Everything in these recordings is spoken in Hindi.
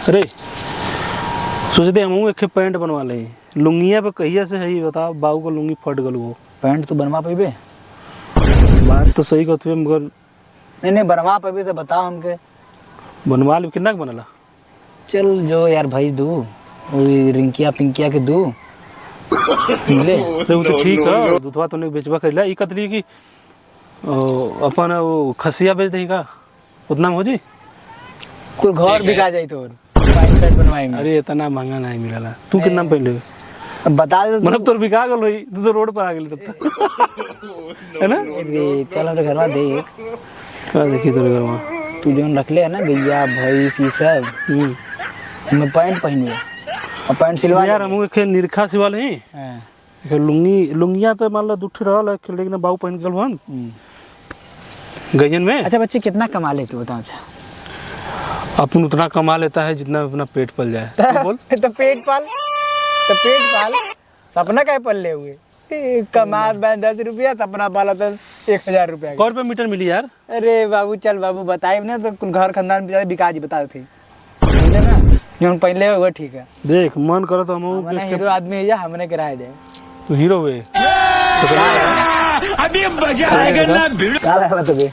अरे सोचते हम एक पैंट बनवा ले, लुंगिया पे कहिया से है बता, बाबू को लुंगी फट गल वो पैंट तो बनवा पेबे? बात तो सही कहते मगर नहीं बनवा पेबे तो बताओ हमके। बनवा ले, कितना बनला? चल जो यार भाई दू, वही रिंकिया पिंकिया के दू मिले। वो तो ठीक है, दूधवा तो नहीं बेचबा कर ई कतली की अपन वो खसिया बेच दही का, उतना में हो जी? कोई घर बिका जाई तो पैंट शर्ट बनवाएंगे। अरे इतना महंगा नहीं मिलला। तू कितना में पहन ले? अब बता दे मतलब तोर बिका गल होई, तू तो रोड पर आ गेल तब तक है ना? चल हमरे घरवा देख का देखी तोरे घर में तू जोन रखले है ना गैया भैंस ये सब, मैं पैंट पहनिए और पैंट सिलवा यार हम एक निरखा सिवाल ही लुंगिया तो मान ला दुठ रहल है, लेकिन बाबू पहन गल हन गजन में। अच्छा बच्चे कितना कमा ले तू बता? अच्छा अपन उतना कमा लेता है जितना अपना पेट पल जाए। तू बोल। तो पेट पाल सपना क्या पल ले हुए कमा 10 रुपया, सपना पाला तो 1000 रुपया। कौ रुपये मीटर मिली यार? अरे बाबू चल बाबू बताए ना तो कुल घर खानदान बिका जी बता थे ना जो पहले वो ठीक है। देख मन करो तो हम हीरो आदमी है हमने किराया दे। तू हीरो हुए अभी मजा आएगा ना भिड़। क्या लगा तुझे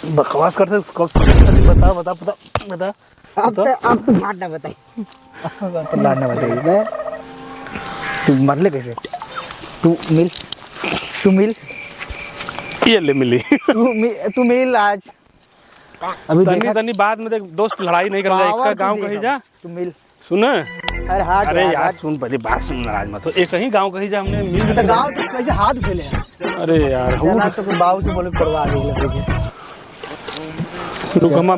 बकवास करते बता बता बता बता। अब तो बात ना बताई, तो बात ना बताई। तू मरले कैसे? तू मिल ये ले मिली तू मिल आज। अभी तनी बाद में देख, दोस्त लड़ाई नहीं कर रहा है, गांव कहीं जा। तू मिल सुन। अरे हाथ अरे यार सुन, पहले बात सुन, नाराज मत हो। एक ही गांव कहीं जा, हमने मिल तो गांव तो कैसे हाथ फैले हैं? अरे यार चला तो फिर बाबू से बोले करवा दे। रुक हम